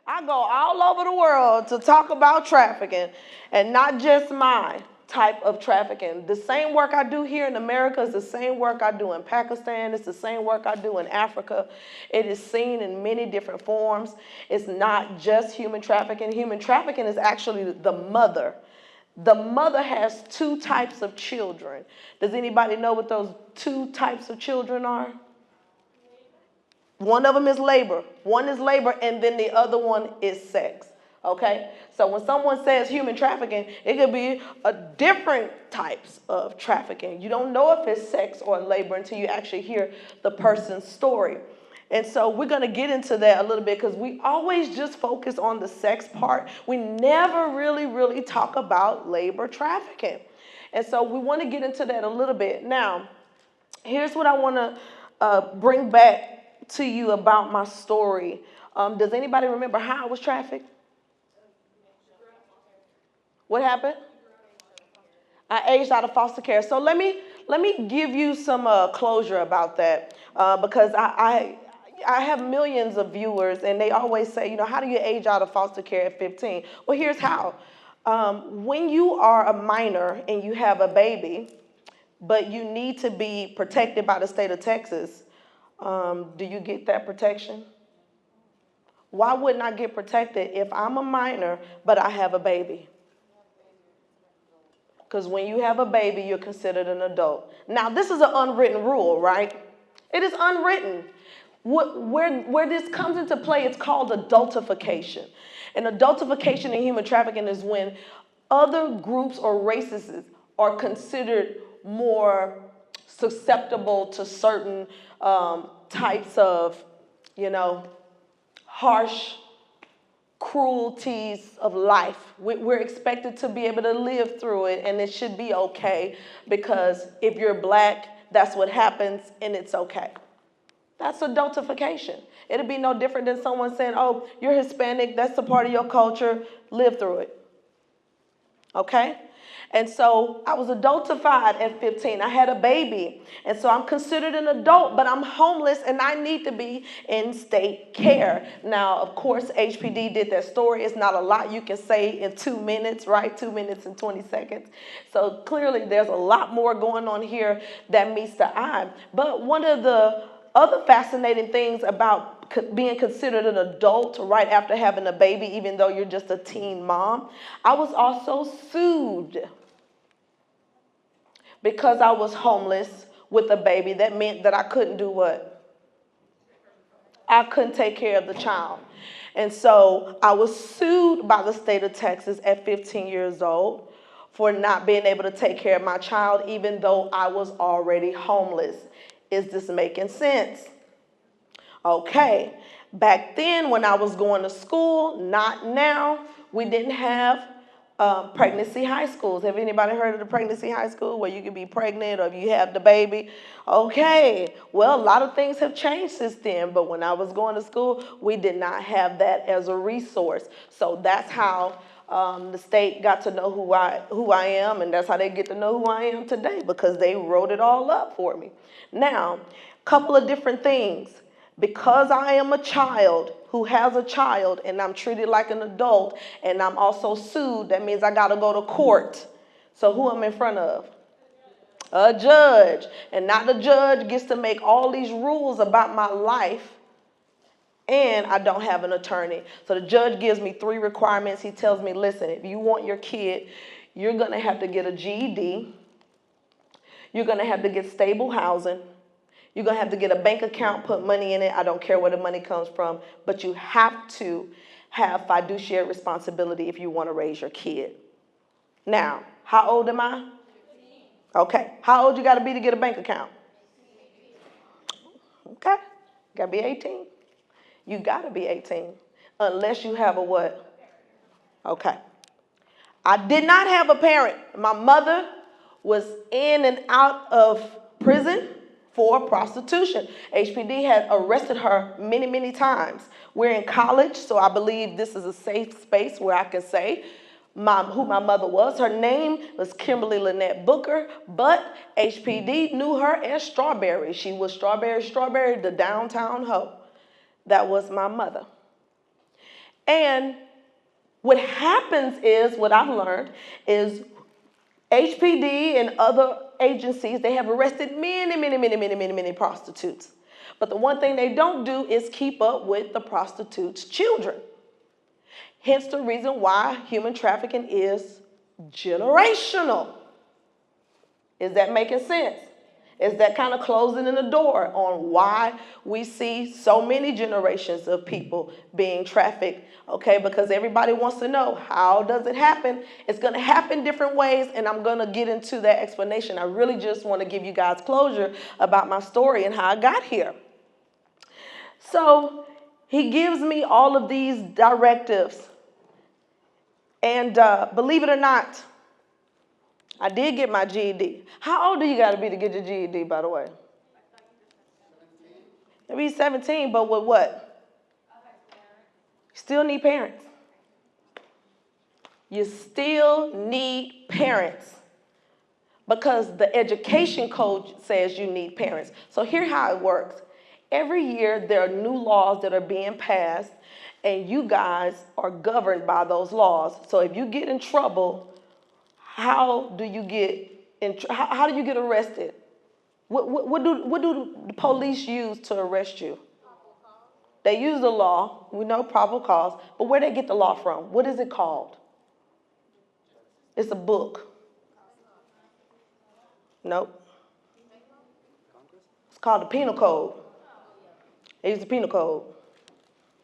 I go all over the world to talk about trafficking, and not just my type of trafficking. The same work I do here in America is the same work I do in Pakistan. It's the same work I do in Africa. It is seen in many different forms. It's not just human trafficking. Human trafficking is actually the mother. The mother has two types of children. Does anybody know what those two types of children are? One of them is labor. One is labor, and then the other one is sex. Okay? So when someone says human trafficking, it could be a different types of trafficking. You don't know if it's sex or labor until you actually hear the person's story. And so we're going to get into that a little bit because we always just focus on the sex part. We never really talk about labor trafficking. And so we want to get into that a little bit. Now, here's what I want to bring back to you about my story. Does anybody remember how I was trafficked? What happened? I aged out of foster care. So let me give you some closure about that because I have millions of viewers and they always say, how do you age out of foster care at 15? Well, here's how. When you are a minor and you have a baby, but you need to be protected by the state of Texas, do you get that protection? Why wouldn't I get protected if I'm a minor but I have a baby? Because when you have a baby, you're considered an adult. Now, this is an unwritten rule, right? It is unwritten. Where this comes into play, it's called adultification. And adultification in human trafficking is when other groups or races are considered more susceptible to certain types of, harsh cruelties of life. We're expected to be able to live through it, and it should be okay because if you're black, that's what happens, and it's okay. That's adultification. It'd be no different than someone saying, oh, you're Hispanic, that's a part of your culture, live through it. Okay? And so I was adultified at 15. I had a baby. And so I'm considered an adult, but I'm homeless and I need to be in state care. Now, of course, HPD did that story. It's not a lot you can say in 2 minutes, right? 2 minutes and 20 seconds. So clearly there's a lot more going on here that meets the eye. But one of the other fascinating things about being considered an adult right after having a baby, even though you're just a teen mom, I was also sued because I was homeless with a baby. That meant that I couldn't do what? I couldn't take care of the child. And so I was sued by the state of Texas at 15 years old for not being able to take care of my child, even though I was already homeless. Is this making sense? Okay. Back then, when I was going to school, not now, we didn't have pregnancy high schools. Have anybody heard of the pregnancy high school where you can be pregnant or if you have the baby? Okay. Well, a lot of things have changed since then, but when I was going to school, we did not have that as a resource. So that's how the state got to know who I am, and that's how they get to know who I am today because they wrote it all up for me. Now, a couple of different things. Because I am a child who has a child and I'm treated like an adult and I'm also sued, that means I got to go to court. So who am I in front of? A judge. And now the judge gets to make all these rules about my life, and I don't have an attorney. So the judge gives me 3 requirements. He tells me, listen, if you want your kid, you're going to have to get a GED. You're going to have to get stable housing. You're going to have to get a bank account, put money in it. I don't care where the money comes from, but you have to have fiduciary responsibility if you want to raise your kid. Now, how old am I? Okay. How old you got to be to get a bank account? Okay. Got to be 18. You got to be 18 unless you have a what? Okay. I did not have a parent. My mother was in and out of prison for prostitution. HPD had arrested her many times. We're in college, so I believe this is a safe space where I can say who my mother was. Her name was Kimberly Lynette Booker, but HPD knew her as Strawberry. She was Strawberry, the downtown hoe. That was my mother. And what happens is, what I've learned is HPD and other agencies, they have arrested many prostitutes. But the one thing they don't do is keep up with the prostitutes' children. Hence the reason why human trafficking is generational. Is that making sense? Is that kind of closing in the door on why we see so many generations of people being trafficked? Okay, because everybody wants to know, how does it happen? It's going to happen different ways, and I'm going to get into that explanation. I really just want to give you guys closure about my story and how I got here. So he gives me all of these directives. And believe it or not, I did get my GED. How old do you got to be to get your GED, by the way? Maybe 17, but with what? You still need parents. You still need parents because the education code says you need parents. So here's how it works. Every year there are new laws that are being passed, and you guys are governed by those laws. So if you get in trouble, how do you get arrested? What do the police use to arrest you? They use the law. We know probable cause. But where they get the law from? What is it called? It's a book. Nope. It's called the Penal Code. They use the Penal Code.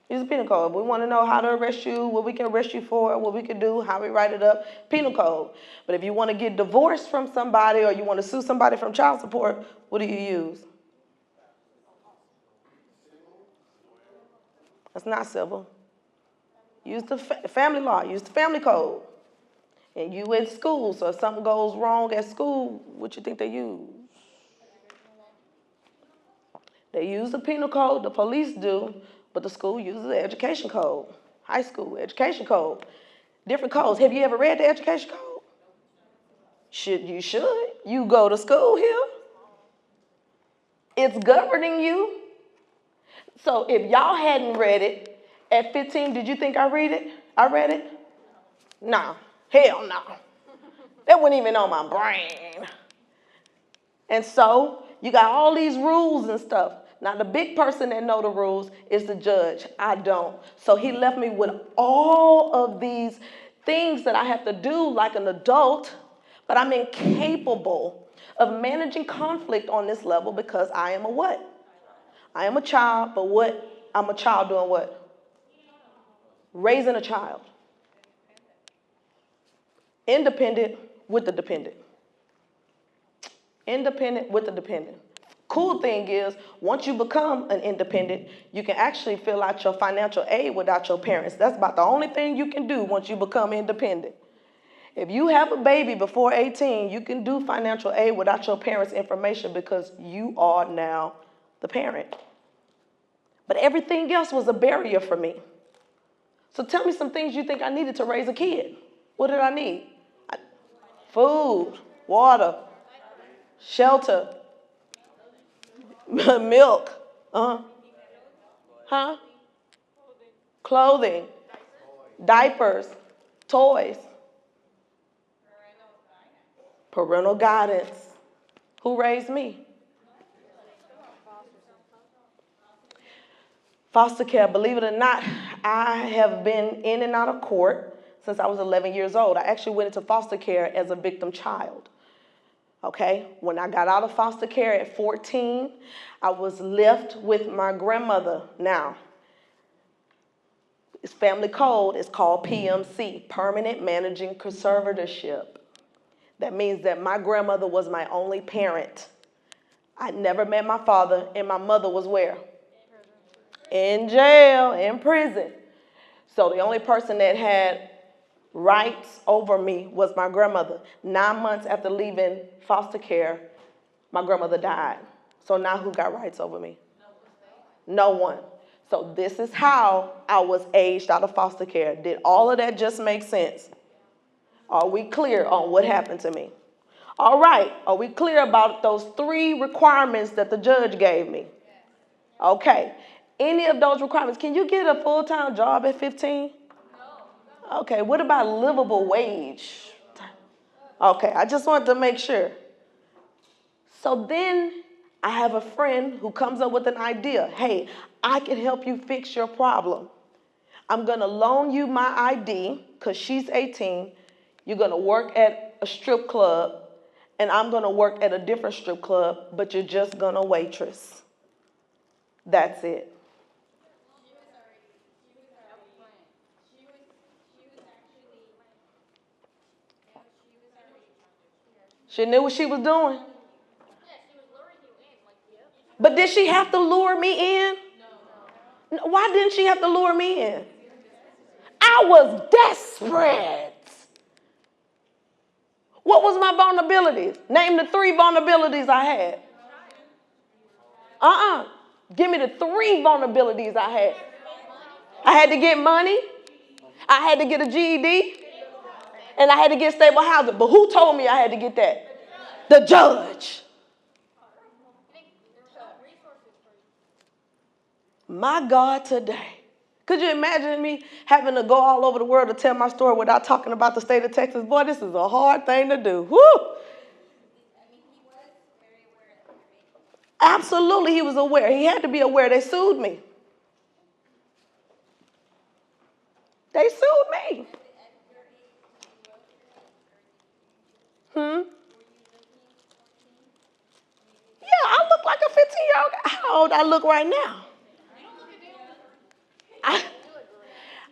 Use the Penal Code. We want to know how to arrest you, what we can arrest you for, what we can do, how we write it up. Penal Code. But if you want to get divorced from somebody or you want to sue somebody from child support, what do you use? That's not civil. Use the family law. Use the family code. And you in school, so if something goes wrong at school, what you think they use? They use the penal code, the police do, but the school uses the education code. High school education code. Different codes. Have you ever read the education code? You should. You go to school here. It's governing you. So if y'all hadn't read it at 15, did you think I read it? I read it? No. Hell no. That wasn't even on my brain. And so you got all these rules and stuff. Now, the big person that know the rules is the judge. I don't. So he left me with all of these things that I have to do like an adult, but I'm incapable of managing conflict on this level because I am a what? I am a child, but what? I'm a child doing what? Raising a child. Independent with the dependent. Independent with the dependent. Cool thing is, once you become an independent, you can actually fill out your financial aid without your parents. That's about the only thing you can do once you become independent. If you have a baby before 18, you can do financial aid without your parents' information because you are now the parent. But everything else was a barrier for me. So tell me some things you think I needed to raise a kid. What did I need? Food, water, shelter, milk, clothing, diapers, toys, parental guidance. Who raised me? Foster care, believe it or not, I have been in and out of court since I was 11 years old. I actually went into foster care as a victim child. Okay, when I got out of foster care at 14, I was left with my grandmother. Now, it's family code, it's called PMC, Permanent Managing Conservatorship. That means that my grandmother was my only parent. I never met my father, and my mother was where? In jail, in prison. So the only person that had rights over me was my grandmother. 9 months after leaving foster care, my grandmother died. So now who got rights over me? No one. So this is how I was aged out of foster care. Did all of that just make sense? Are we clear on what happened to me? All right. Are we clear about those 3 requirements that the judge gave me? Okay. Any of those requirements. Can you get a full-time job at 15? No. Okay, what about livable wage? Okay, I just wanted to make sure. So then I have a friend who comes up with an idea. Hey, I can help you fix your problem. I'm going to loan you my ID because she's 18. You're going to work at a strip club, and I'm going to work at a different strip club, but you're just going to waitress. That's it. She knew what she was doing. But did she have to lure me in? No. Why didn't she have to lure me in? I was desperate. What was my vulnerabilities? Name the 3 vulnerabilities I had. Give me the 3 vulnerabilities I had. I had to get money. I had to get a GED. And I had to get stable housing. But who told me I had to get that? The judge. My God, today. Could you imagine me having to go all over the world to tell my story without talking about the state of Texas? Boy, this is a hard thing to do. Woo! Absolutely, he was aware. He had to be aware. They sued me. They sued me. Yeah, I look like a 15-year-old. How old I look right now?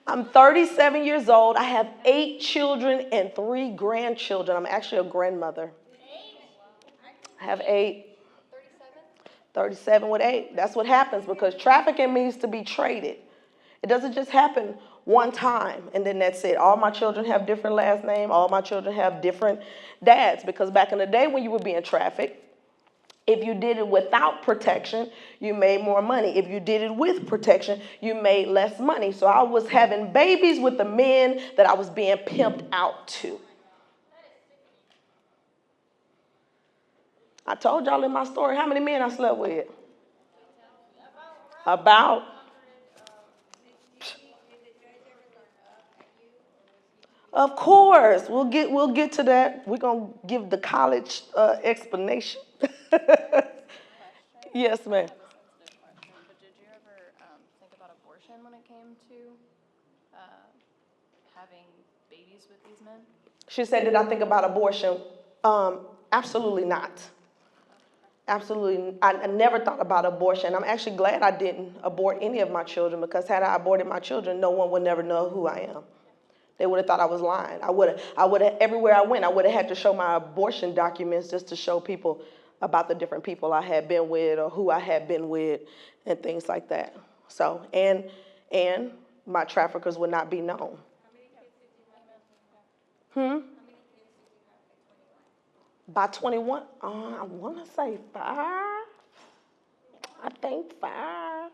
I'm 37 years old. I have 8 children and 3 grandchildren. I'm actually a grandmother. I have 8. 37 with 8. That's what happens because trafficking means to be traded. It doesn't just happen one time and then that's it. All my children have different last names. All my children have different dads because back in the day when you were being trafficked, if you did it without protection, you made more money. If you did it with protection, you made less money. So I was having babies with the men that I was being pimped out to. I told y'all in my story how many men I slept with. About. Of course, we'll get to that. We're gonna give the college explanation. Yes, ma'am. But did you ever think about abortion when it came to having babies with these men? She said, did I think about abortion? Absolutely not. Absolutely. I never thought about abortion. I'm actually glad I didn't abort any of my children because had I aborted my children, no one would never know who I am. They would have thought I was lying. I would have, everywhere I went, I would have had to show my abortion documents just to show people about the different people I had been with or who I had been with and things like that. So, and my traffickers would not be known. By 21, I want to say 5. I think 5.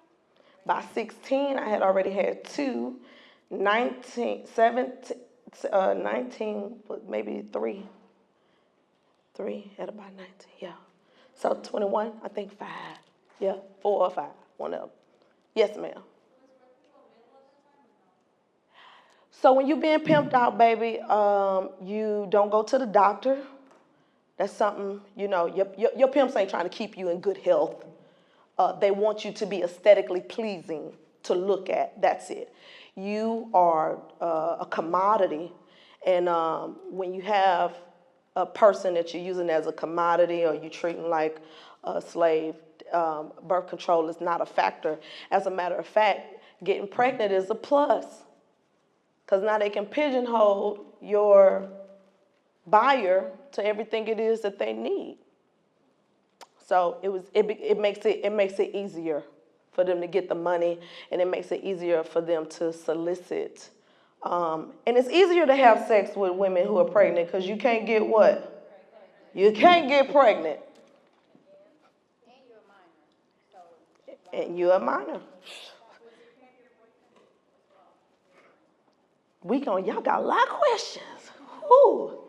By 16, I had already had 2. 19, 17, 19, maybe 3. 3 at about 19, yeah. So 21, I think 5. Yeah, 4 or 5, one of them. Yes, ma'am. So when you're being pimped out, baby, you don't go to the doctor. That's something, you know, your pimps ain't trying to keep you in good health. They want you to be aesthetically pleasing to look at. That's it. You are a commodity. And when you have a person that you're using as a commodity or you're treating like a slave, birth control is not a factor. As a matter of fact, getting pregnant is a plus. Because now they can pigeonhole your buyer to everything it is that they need. So it makes it easier for them to get the money, and it makes it easier for them to solicit. And it's easier to have sex with women who are pregnant because you can't get what? You can't get pregnant. And you're a minor. Y'all got a lot of questions. Ooh,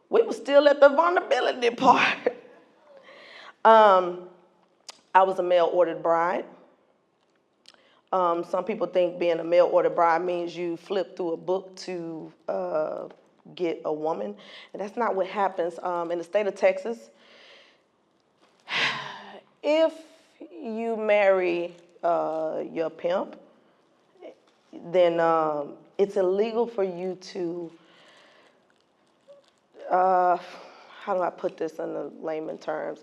we were still at the vulnerability part. I was a male-ordered bride. Some people think being a mail order bride means you flip through a book to get a woman, and that's not what happens. In the state of Texas, if you marry your pimp, then it's illegal for you to, how do I put this in the layman terms?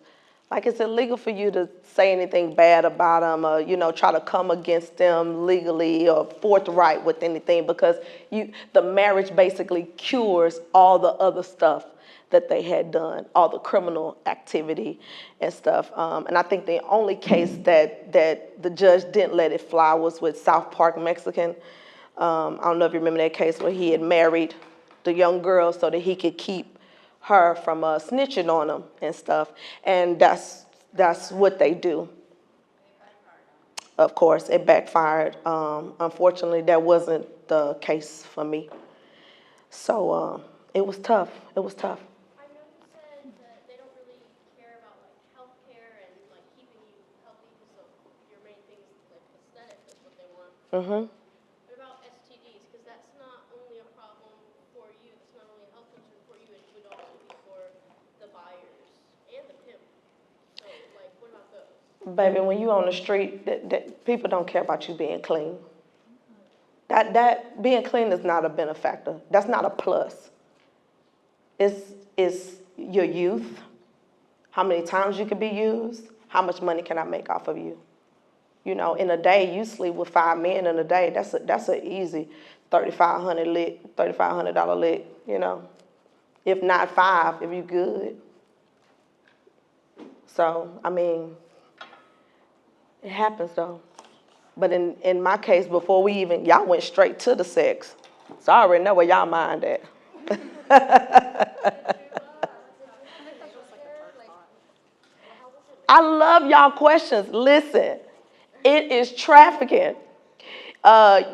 Like, it's illegal for you to say anything bad about them, or try to come against them legally or forthright with anything, because the marriage basically cures all the other stuff that they had done, all the criminal activity and stuff. And I think the only case that the judge didn't let it fly was with South Park Mexican. I don't know if you remember that case where he had married the young girl so that he could keep her from snitching on him and stuff. And that's what they do. Of course, it backfired. Unfortunately, that wasn't the case for me. So it was tough. It was tough. I know you said that they don't really care about like healthcare and like keeping you healthy because your main thing is like aesthetic. That's what they want. Mm-hmm. What about STDs? Because that's not only a problem for you. It's not only a health concern for you. It would also be for the buyers and the pimp. So like, what about those? Baby, when you on the street, that people don't care about you being clean. That being clean is not a benefactor. That's not a plus. It's your youth, how many times you could be used, how much money can I make off of you. In a day, you sleep with 5 men in a day. That's an easy $3,500 lick. If not 5, if you good. So I mean, it happens though. But in my case, before y'all went straight to the sex. So I already know where y'all mind at. I love y'all questions. Listen, it is trafficking.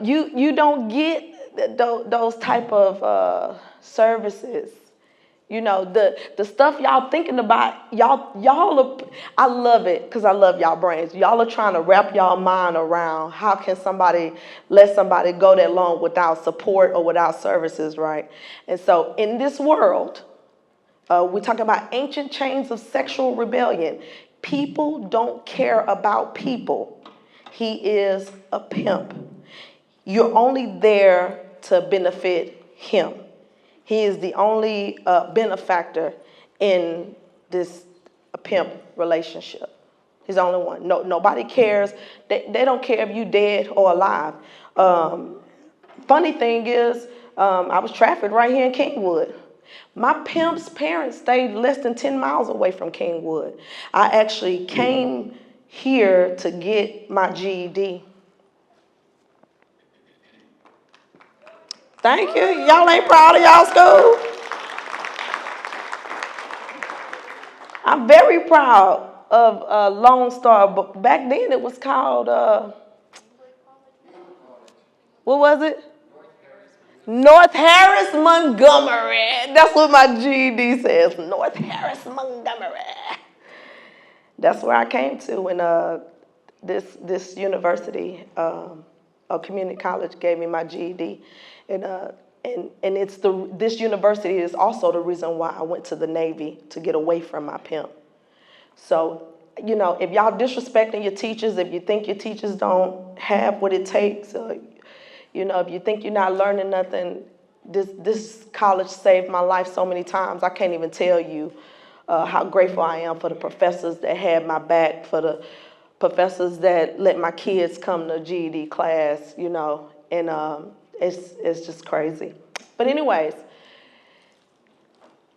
You don't get those type of services. The stuff y'all thinking about, I love it because I love y'all brains. Y'all are trying to wrap y'all mind around how can somebody let somebody go that long without support or without services, right? And so in this world, we talk about ancient chains of sexual rebellion. People don't care about people. He is a pimp. You're only there to benefit him. He is the only benefactor in this pimp relationship. He's the only one. Nobody cares. They don't care if you dead or alive. Funny thing is, I was trafficked right here in Kingwood. My pimp's parents stayed less than 10 miles away from Kingwood. I actually came here to get my GED. Thank you. Y'all ain't proud of y'all school? I'm very proud of Lone Star, but back then it was called, what was it? North Harris, Montgomery. That's what my GED says, North Harris, Montgomery. That's where I came to when this university, a community college, gave me my GED. And this university is also the reason why I went to the Navy, to get away from my pimp. So, if y'all disrespecting your teachers, if you think your teachers don't have what it takes, if you think you're not learning nothing, this college saved my life so many times. I can't even tell you how grateful I am for the professors that had my back, for the professors that let my kids come to GED class, and it's just crazy. But anyways,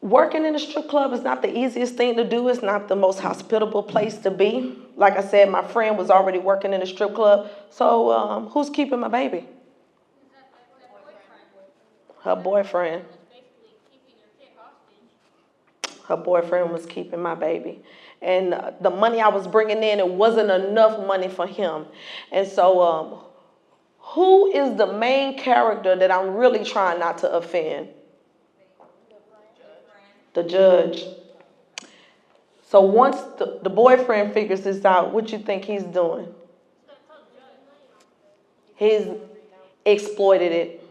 working in a strip club is not the easiest thing to do. It's not the most hospitable place to be. Like I said, my friend was already working in a strip club. So who's keeping my baby? Her boyfriend. Her boyfriend was keeping my baby. And the money I was bringing in, it wasn't enough money for him. And so who is the main character that I'm really trying not to offend? The judge. So once the boyfriend figures this out, what you think he's doing? He's exploited it.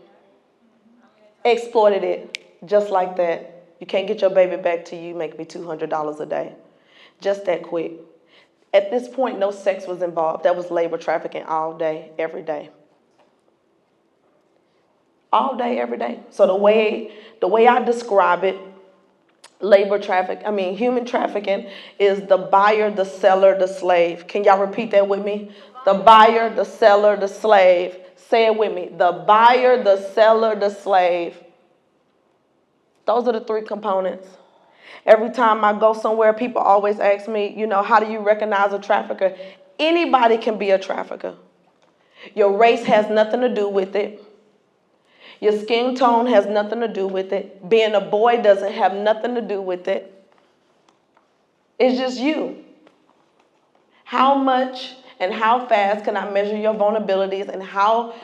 Exploited it just like that. You can't get your baby back till you make me $200 a day. Just that quick. At this point, no sex was involved. That was labor trafficking all day, every day. All day, every day. So the way I describe it, human trafficking is the buyer, the seller, the slave. Can y'all repeat that with me? The buyer, the seller, the slave. Say it with me. The buyer, the seller, the slave. Those are the three components. Every time I go somewhere, people always ask me, how do you recognize a trafficker? Anybody can be a trafficker. Your race has nothing to do with it. Your skin tone has nothing to do with it. Being a boy doesn't have nothing to do with it. It's just you. How much and how fast can I measure your vulnerabilities, and how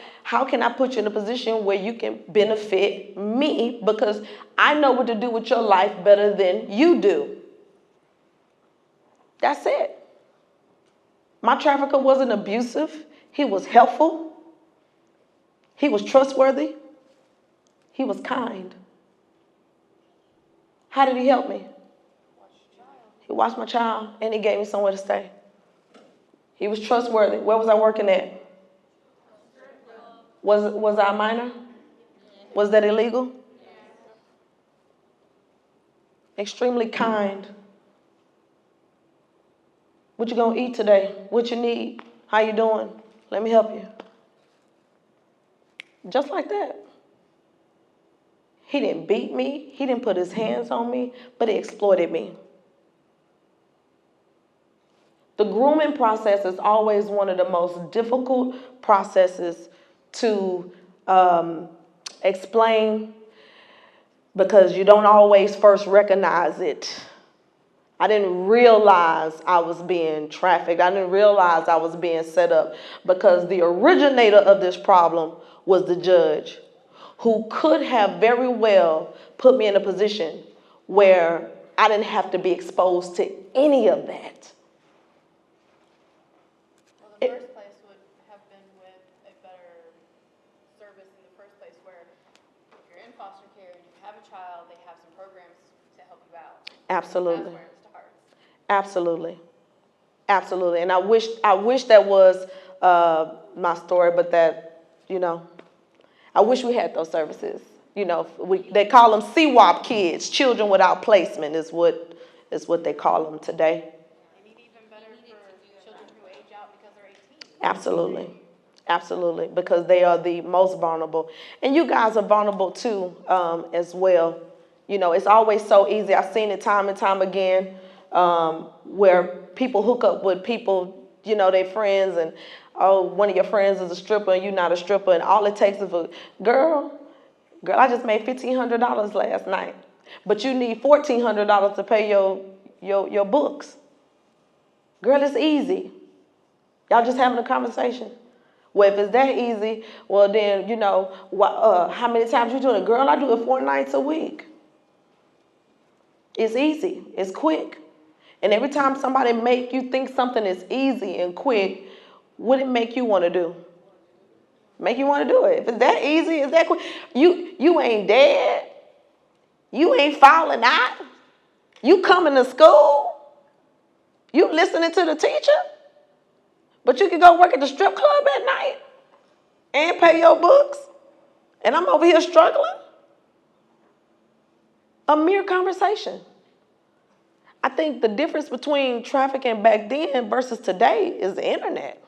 can I put you in a position where you can benefit me, because I know what to do with your life better than you do. That's it. My trafficker wasn't abusive. He was helpful. He was trustworthy. He was kind. How did he help me? He watched my child, and he gave me somewhere to stay. He was trustworthy. Where was I working at? Was I a minor? Was that illegal? Extremely kind. What you gonna eat today? What you need? How you doing? Let me help you. Just like that. He didn't beat me. He didn't put his hands on me, but he exploited me. The grooming process is always one of the most difficult processes to explain, because you don't always first recognize it. I didn't realize I was being trafficked. I didn't realize I was being set up, because the originator of this problem was the judge, who could have very well put me in a position where I didn't have to be exposed to any of that. Well, the first place would have been with a better service in the first place, where if you're in foster care and you have a child, they have some programs to help you out. Absolutely. That's where it starts. Absolutely. Absolutely. And I wish that was my story, but that, I wish we had those services. They call them CWAP kids, children without placement is what they call them today. They need even better for children who age out because they're 18. Absolutely. Absolutely. Because they are the most vulnerable. And you guys are vulnerable too, as well. It's always so easy. I've seen it time and time again, where people hook up with people, their friends, and one of your friends is a stripper and you're not a stripper, and all it takes is girl, I just made $1,500 last night, but you need $1,400 to pay your books. Girl, it's easy. Y'all just having a conversation. Well, if it's that easy, well then, how many times you doing it? Girl, I do it 4 nights a week. It's easy. It's quick. And every time somebody make you think something is easy and quick, what it make you want to do? Make you want to do it. If it's that easy, it's that quick. You ain't dead. You ain't falling out. You coming to school. You listening to the teacher. But you can go work at the strip club at night and pay your books. And I'm over here struggling. A mere conversation. I think the difference between trafficking back then versus today is the internet.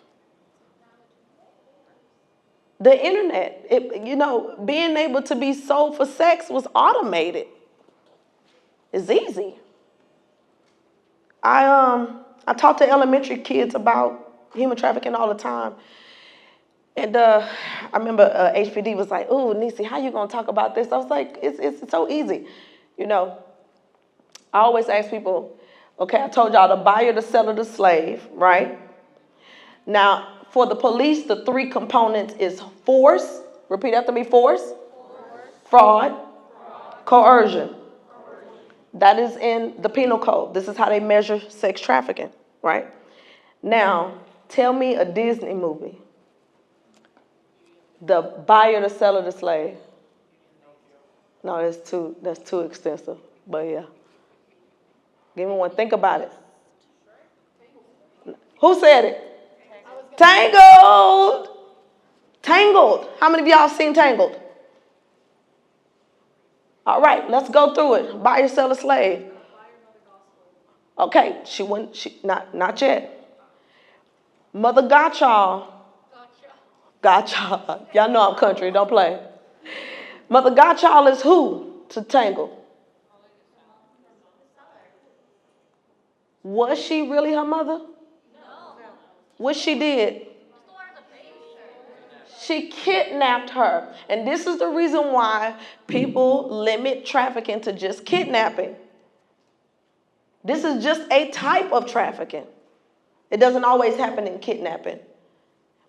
The internet, being able to be sold for sex was automated. It's easy. I talk to elementary kids about human trafficking all the time. And I remember HPD was like, "Ooh, Nissi, how you gonna talk about this?" I was like, it's so easy. I always ask people, okay, I told y'all the buyer, the seller, the slave, right? Now, for the police, the 3 components is force. Repeat after me: force, fraud, coercion. That is in the penal code. This is how they measure sex trafficking, right? Now, tell me a Disney movie The buyer, the seller, the slave. No, that's too extensive. But yeah. Give me one. Think about it. Who said it? Tangled. Tangled. How many of y'all seen Tangled? All right, let's go through it. Buyer, seller, slave. Okay, not yet. Mother got y'all. Got y'all. Y'all know I'm country, don't play. Mother got y'all is who to tangle? Was she really her mother? No. What she did? She kidnapped her. And this is the reason why people limit trafficking to just kidnapping. This is just a type of trafficking. It doesn't always happen in kidnapping.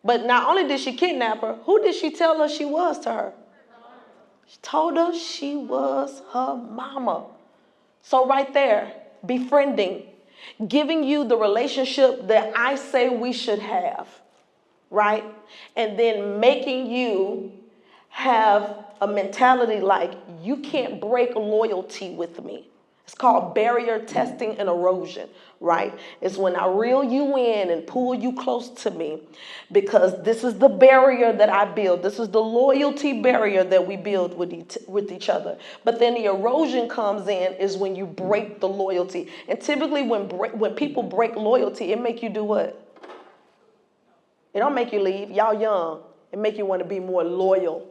But not only did she kidnap her, who did she tell her she was to her? She told her she was her mama. So right there, befriending, giving you the relationship that I say we should have, right? And then making you have a mentality like, you can't break loyalty with me. It's called barrier testing and erosion, right? It's when I reel you in and pull you close to me, because this is the barrier that I build. This is the loyalty barrier that we build with each other. But then the erosion comes in is when you break the loyalty. And typically when people break loyalty, it make you do what? It don't make you leave. Y'all young. It make you want to be more loyal.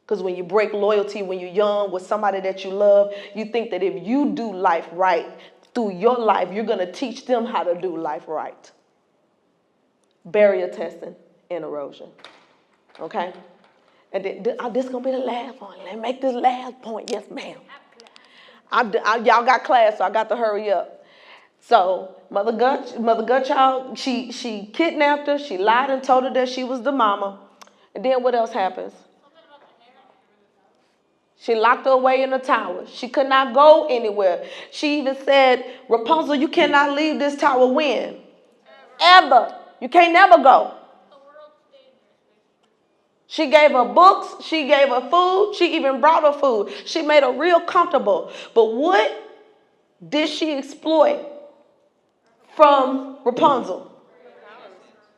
Because when you break loyalty, when you're young with somebody that you love, you think that if you do life right through your life, you're going to teach them how to do life right. Barrier testing and erosion. Okay? And this is going to be the last one. Let's make this last point. Yes, ma'am. Y'all got class, so I got to hurry up. So Mother Gutchild, she kidnapped her. She lied and told her that she was the mama. And then what else happens? She locked her away in the tower. She could not go anywhere. She even said, Rapunzel, you cannot leave this tower when? Ever. You can't never go. She gave her books. She gave her food. She even brought her food. She made her real comfortable. But what did she exploit from Rapunzel?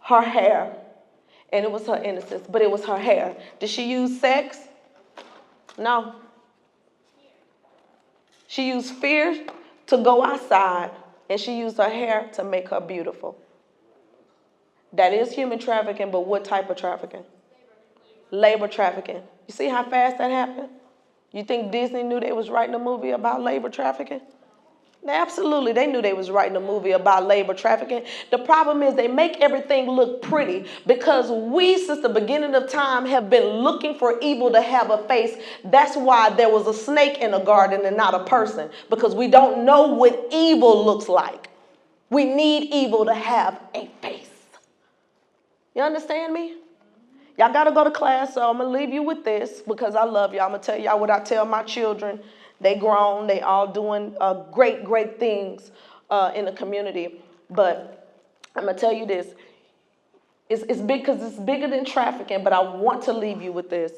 Her hair. And it was her innocence, but it was her hair. Did she use sex? No. She used fear to go outside, and she used her hair to make her beautiful. That is human trafficking, but what type of trafficking? Labor trafficking. You see how fast that happened? You think Disney knew they was writing a movie about labor trafficking? Absolutely, they knew they was writing a movie about labor trafficking. The problem is they make everything look pretty because we, since the beginning of time, have been looking for evil to have a face. That's why there was a snake in a garden and not a person, because we don't know what evil looks like. We need evil to have a face. You understand me? Y'all got to go to class, so I'm going to leave you with this because I love y'all. I'm going to tell y'all what I tell my children. They grown. They all doing great, great things in the community. But I'm going to tell you this. It's big because it's bigger than trafficking, but I want to leave you with this.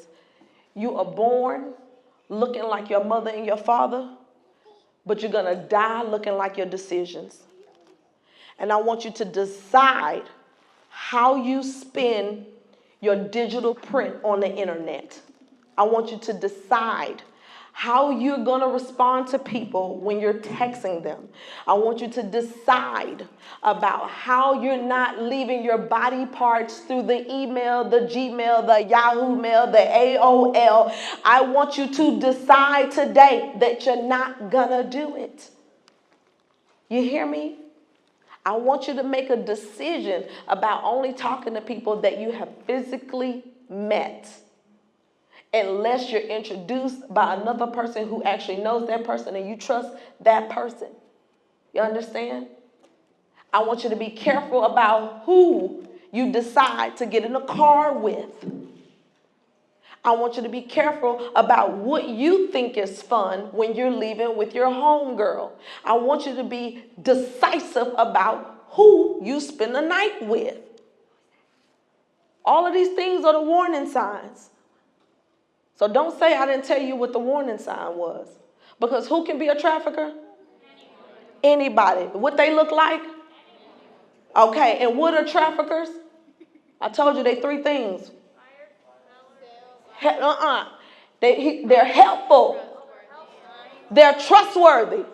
You are born looking like your mother and your father, but you're going to die looking like your decisions. And I want you to decide how you spend your digital print on the internet. I want you to decide how you're going to respond to people when you're texting them. I want you to decide about how you're not leaving your body parts through the email, the Gmail, the Yahoo Mail, the AOL. I want you to decide today that you're not going to do it. You hear me? I want you to make a decision about only talking to people that you have physically met, unless you're introduced by another person who actually knows that person and you trust that person. You understand? I want you to be careful about who you decide to get in a car with. I want you to be careful about what you think is fun when you're leaving with your homegirl. I want you to be decisive about who you spend the night with. All of these things are the warning signs. So don't say I didn't tell you what the warning sign was. Because who can be a trafficker? Anybody. What they look like? Okay, and what are traffickers? I told you they three things. They're helpful. They're trustworthy.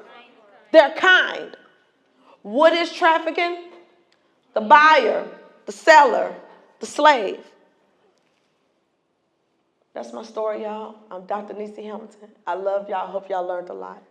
They're kind. What is trafficking? The buyer, the seller, the slave. That's my story, y'all. I'm Dr. Nissi Hamilton. I love y'all. Hope y'all learned a lot.